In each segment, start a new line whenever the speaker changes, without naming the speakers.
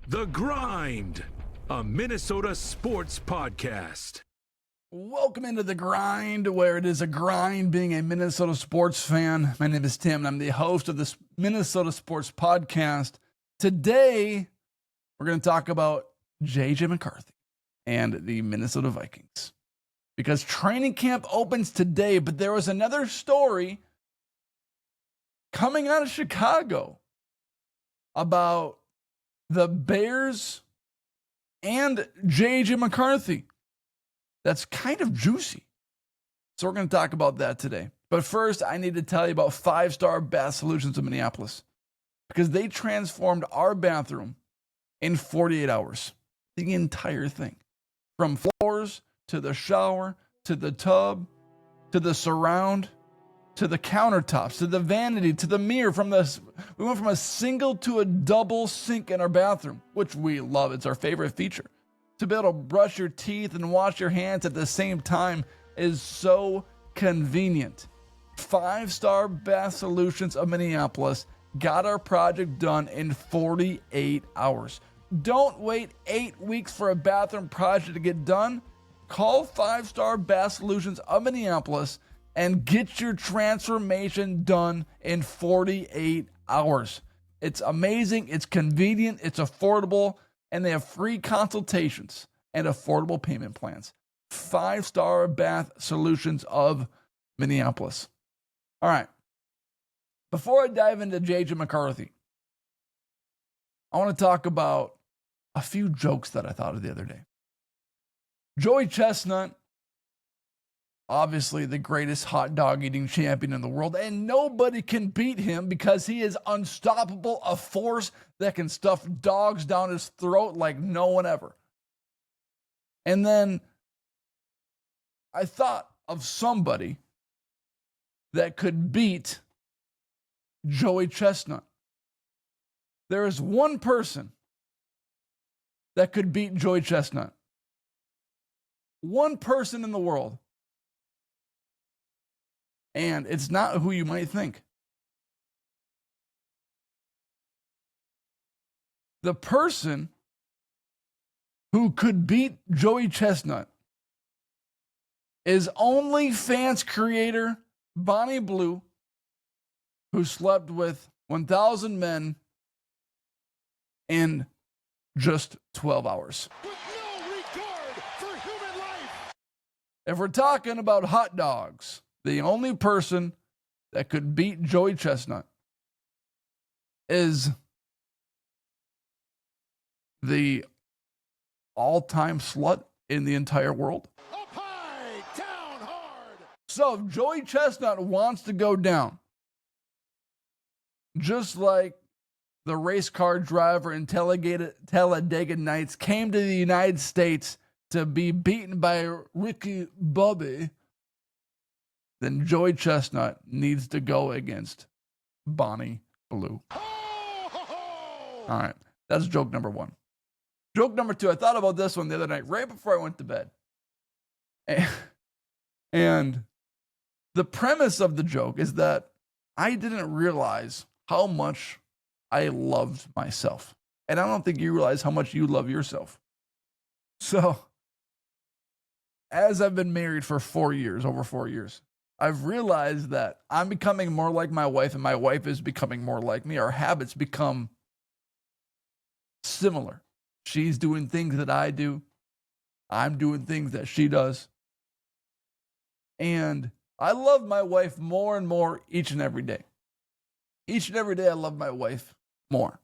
The Grind, a Minnesota sports podcast.
Welcome into The Grind, where it is a grind being a Minnesota sports fan. My name is Tim, and I'm the host of this Minnesota sports podcast. Today, we're going to talk about J.J. McCarthy and the Minnesota Vikings. Because training camp opens today, but there was another story coming out of Chicago about the Bears and J.J. McCarthy. That's kind of juicy. So we're going to talk about that today. But first, I need to tell you about 5-Star Bath Solutions of Minneapolis, because they transformed our bathroom in 48 hours. The entire thing. From floors to the shower, to the tub, to the surround, to the countertops, to the vanity, to the mirror. We went from a single to a double sink in our bathroom, which we love. It's our favorite feature. To be able to brush your teeth and wash your hands at the same time is so convenient. 5-Star Bath Solutions of Minneapolis got our project done in 48 hours. Don't wait 8 weeks for a bathroom project to get done. Call 5-Star Bath Solutions of Minneapolis and get your transformation done in 48 hours. It's amazing, it's convenient, it's affordable, and they have free consultations and affordable payment plans. 5-Star Bath Solutions of Minneapolis. All right. Before I dive into J.J. McCarthy, I want to talk about a few jokes that I thought of the other day. Joey Chestnut, obviously the greatest hot dog eating champion in the world, and nobody can beat him because he is unstoppable, a force that can stuff dogs down his throat like no one ever. And then I thought of somebody that could beat Joey Chestnut. There is one person that could beat Joey Chestnut. One person in the world. And it's not who you might think. The person who could beat Joey Chestnut is OnlyFans creator Bonnie Blue, who slept with 1,000 men in just 12 hours.
With no regard for human life.
If we're talking about hot dogs, the only person that could beat Joey Chestnut is the all-time slut in the entire world.
Up high, down hard.
So if Joey Chestnut wants to go down, just like the race car driver in Talladega Nights came to the United States to be beaten by Ricky Bobby, then Joey Chestnut needs to go against Bonnie Blue. All right, that's joke number one. Joke number two, I thought about this one the other night, right before I went to bed. And the premise of the joke is that I didn't realize how much I loved myself. And I don't think you realize how much you love yourself. So, as I've been married for over 4 years, I've realized that I'm becoming more like my wife and my wife is becoming more like me. Our habits become similar. She's doing things that I do. I'm doing things that she does. And I love my wife more and more each and every day. Each and every day I love my wife more.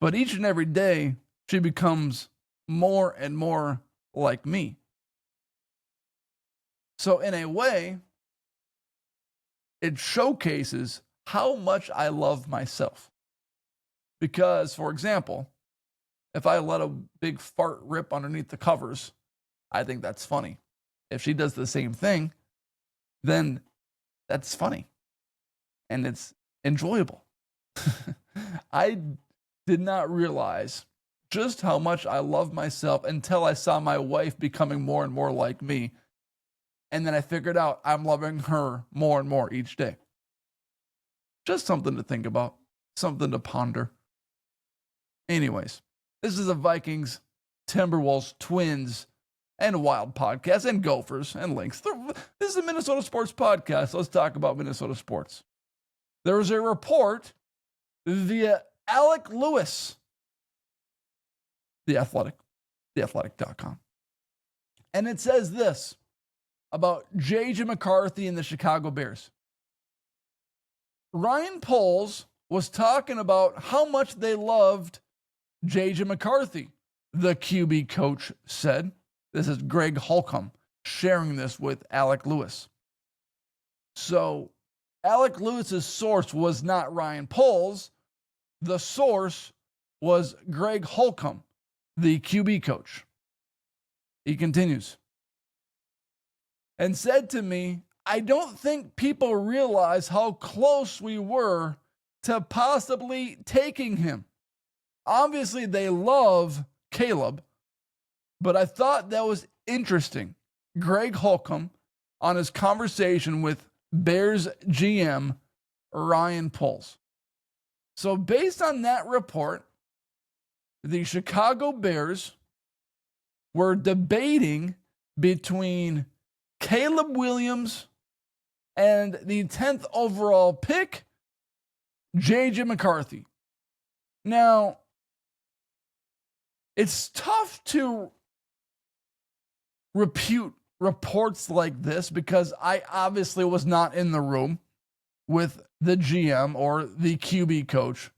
But each and every day she becomes more and more like me. So in a way, it showcases how much I love myself. Because, for example, if I let a big fart rip underneath the covers, I think that's funny. If she does the same thing, then that's funny. And it's enjoyable. I did not realize just how much I love myself until I saw my wife becoming more and more like me. And then I figured out I'm loving her more and more each day. Just something to think about, something to ponder. Anyways, this is a Vikings, Timberwolves, Twins, and Wild podcast, and Gophers, and Lynx. This is a Minnesota sports podcast. Let's talk about Minnesota sports. There was a report via Alec Lewis, The Athletic, theathletic.com. And it says this about J.J. McCarthy and the Chicago Bears. Ryan Poles was talking about how much they loved J.J. McCarthy, the QB coach said. This is Greg Holcomb sharing this with Alec Lewis. So Alec Lewis's source was not Ryan Poles. The source was Greg Holcomb, the QB coach. He continues and said to me, I don't think people realize how close we were to possibly taking him. Obviously, they love Caleb, but I thought that was interesting. Greg Holcomb on his conversation with Bears GM Ryan Poles. So based on that report, the Chicago Bears were debating between Caleb Williams and the 10th overall pick, J.J. McCarthy. Now, it's tough to repute reports like this because I obviously was not in the room with the GM or the QB coach.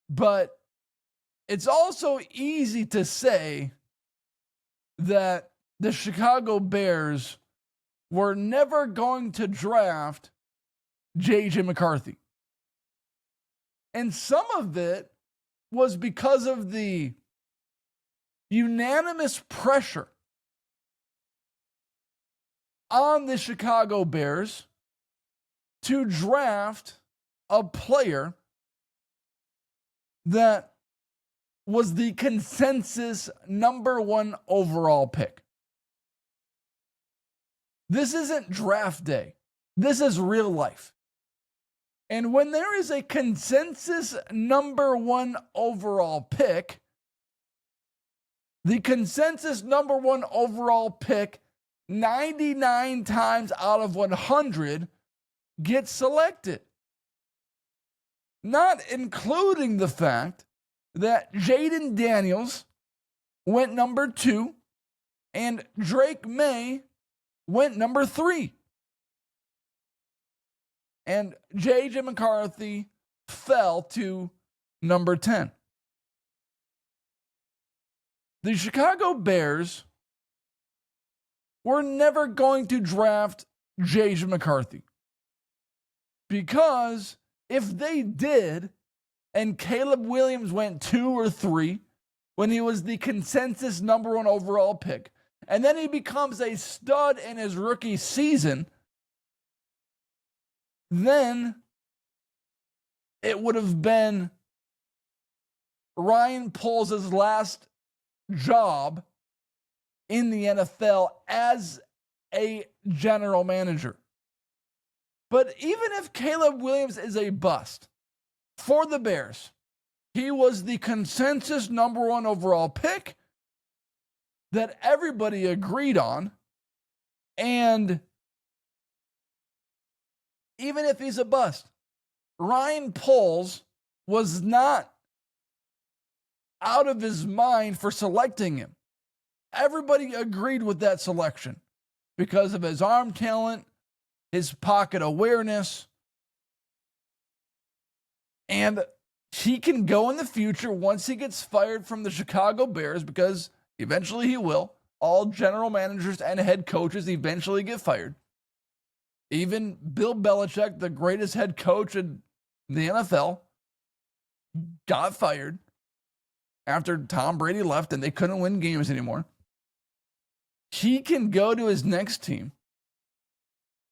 But it's also easy to say that the Chicago Bears were never going to draft J.J. McCarthy. And some of it was because of the unanimous pressure on the Chicago Bears to draft a player that was the consensus number 1 overall pick. This isn't draft day. This is real life. And when there is a consensus number 1 overall pick, the consensus number 1 overall pick 99 times out of 100 gets selected. Not including the fact that Jaden Daniels went number 2 and Drake May went number 3. And J.J. McCarthy fell to number 10. The Chicago Bears were never going to draft J.J. McCarthy. Because if they did, and Caleb Williams went 2 or 3 when he was the consensus number 1 overall pick, and then he becomes a stud in his rookie season, then it would have been Ryan Poles' last job in the NFL as a general manager. But even if Caleb Williams is a bust for the Bears, he was the consensus number 1 overall pick that everybody agreed on. And even if he's a bust, Ryan Poles was not out of his mind for selecting him. Everybody agreed with that selection because of his arm talent, his pocket awareness, and he can go in the future once he gets fired from the Chicago Bears, because eventually he will. All general managers and head coaches eventually get fired. Even Bill Belichick, the greatest head coach in the NFL, got fired after Tom Brady left and they couldn't win games anymore. He can go to his next team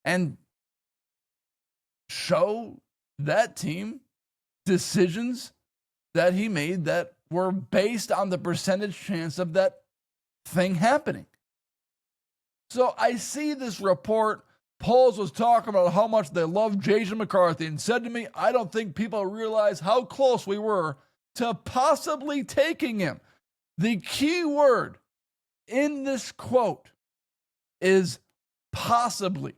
and show that team decisions that he made that were based on the percentage chance of that thing happening. So I see this report. Poles was talking about how much they love J.J. McCarthy and said to me, I don't think people realize how close we were to possibly taking him. The key word in this quote is possibly.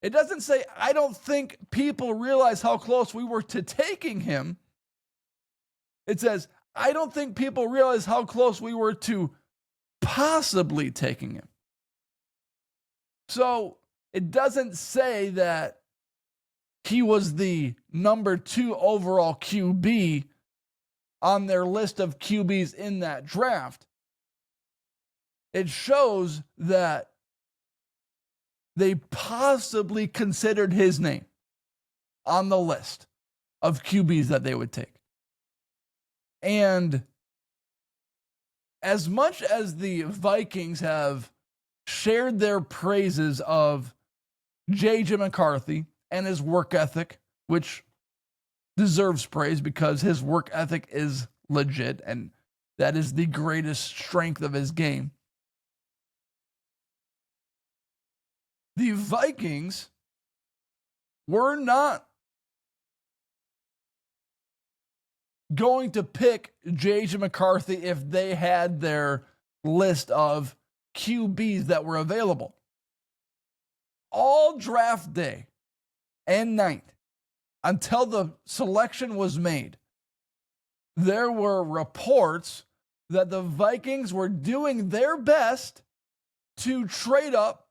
It doesn't say, I don't think people realize how close we were to taking him. It says, I don't think people realize how close we were to possibly taking him. So it doesn't say that he was the number 2 overall QB on their list of QBs in that draft. It shows that they possibly considered his name on the list of QBs that they would take. And as much as the Vikings have shared their praises of J.J. McCarthy and his work ethic, which deserves praise because his work ethic is legit and that is the greatest strength of his game, the Vikings were not going to pick J.J. McCarthy if they had their list of QBs that were available. All draft day and night, until the selection was made, there were reports that the Vikings were doing their best to trade up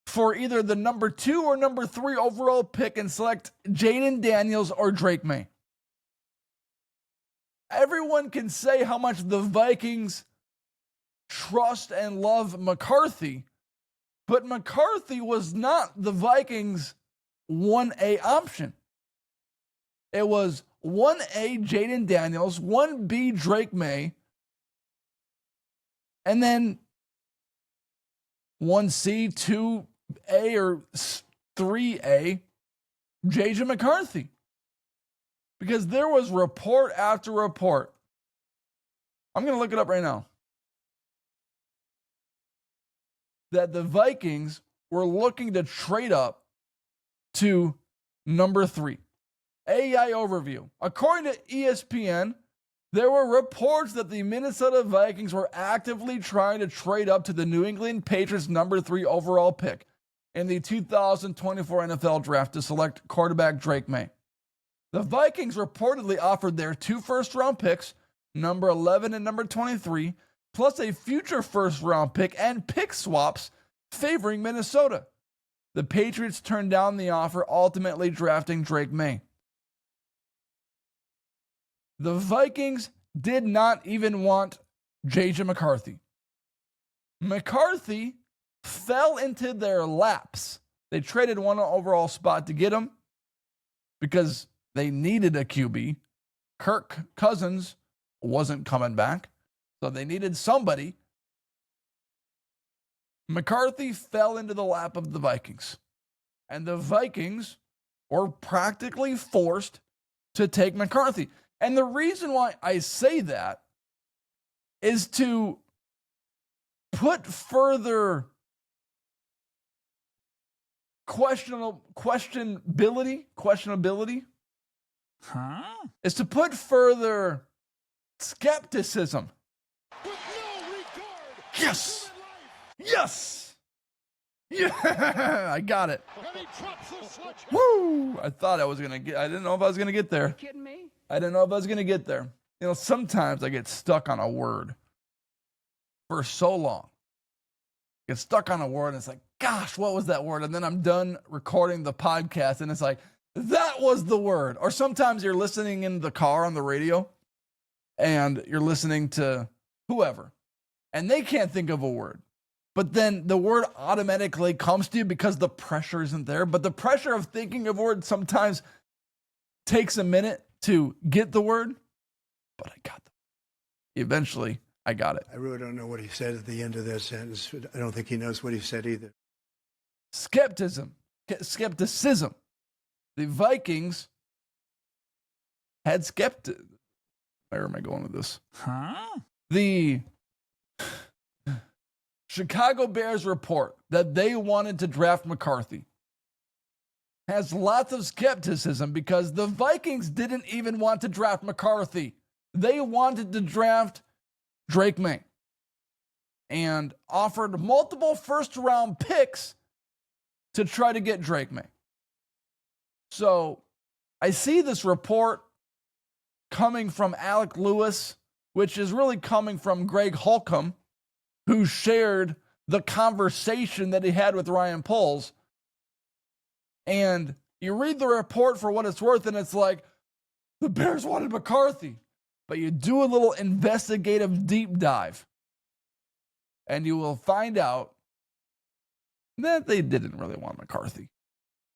for either the number 2 or number 3 overall pick and select Jaden Daniels or Drake May. Everyone can say how much the Vikings trust and love McCarthy, but McCarthy was not the Vikings' 1A option. It was 1A Jaden Daniels, 1B Drake May, and then 1C, 2A, or 3A J.J. McCarthy. Because there was report after report. I'm going to look it up right now. That the Vikings were looking to trade up to number 3. AI overview. According to ESPN, there were reports that the Minnesota Vikings were actively trying to trade up to the New England Patriots number 3 overall pick in the 2024 NFL draft to select quarterback Drake May. The Vikings reportedly offered their 2 first-round picks, number 11 and number 23, plus a future first-round pick and pick swaps favoring Minnesota. The Patriots turned down the offer, ultimately drafting Drake May. The Vikings did not even want J.J. McCarthy. McCarthy fell into their laps. They traded 1 overall spot to get him because they needed a QB. Kirk Cousins wasn't coming back, so they needed somebody. McCarthy fell into the lap of the Vikings, and the Vikings were practically forced to take McCarthy. And the reason why I say that is to put further questionability, is to put further skepticism.
With no regard
Yes!
for
Yes! Yeah! I got it.
life. And he drops the sledgehammer.
Woo! I thought I was going to get, I didn't know if I was going to get there.
Kidding me?
I didn't know if I was going to get there. You know, sometimes I get stuck on a word for so long. Get stuck on a word and it's like, gosh, what was that word? And then I'm done recording the podcast and it's like, that was the word. Or sometimes you're listening in the car on the radio and you're listening to whoever and they can't think of a word. But then the word automatically comes to you because the pressure isn't there. But the pressure of thinking of words sometimes takes a minute to get the word. But I got them. Eventually, I got it.
I really don't know what he said at the end of that sentence. I don't think he knows what he said either.
Skepticism. The Vikings had Where am I going with this? The Chicago Bears report that they wanted to draft McCarthy. has lots of skepticism because the Vikings didn't even want to draft McCarthy. They wanted to draft Drake May and offered multiple first-round picks to try to get Drake May. So I see this report coming from Alec Lewis, which is really coming from Greg Holcomb, who shared the conversation that he had with Ryan Poles. And you read the report for what it's worth, and it's like, the Bears wanted McCarthy. But you do a little investigative deep dive, and you will find out that they didn't really want McCarthy.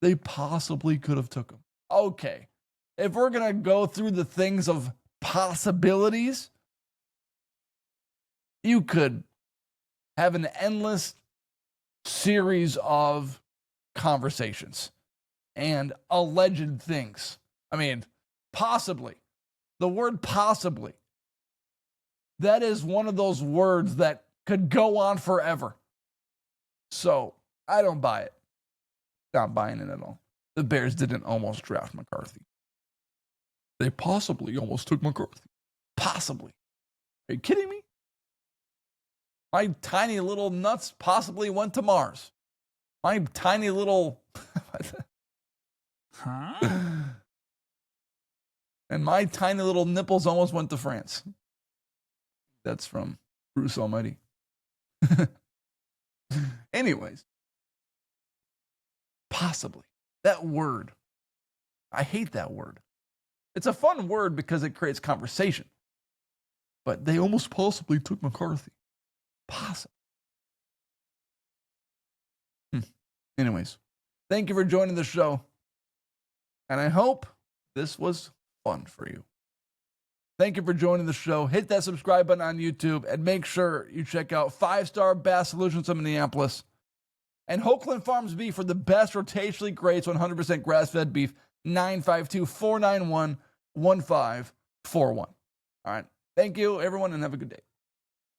They possibly could have took him. Okay, if we're going to go through the things of possibilities, you could have an endless series of conversations and alleged things. I mean, possibly. The word possibly. That is one of those words that could go on forever. So, I don't buy it. Not buying it at all. The Bears didn't almost draft McCarthy. They possibly almost took McCarthy. Possibly. Are you kidding me? My tiny little nuts possibly went to Mars. My tiny little... And my tiny little nipples almost went to France. That's from Bruce Almighty. Anyways. Possibly. That word. I hate that word. It's a fun word because it creates conversation. But they almost possibly took McCarthy. Possibly. Anyways. Thank you for joining the show. And I hope this was fun for you. Thank you for joining the show. Hit that subscribe button on YouTube and make sure you check out 5-Star Bass Solutions of Minneapolis and Hokeland Farms Beef for the best rotationally grazed 100% grass-fed beef. 952-491-1541. All right. Thank you, everyone, and have a good day.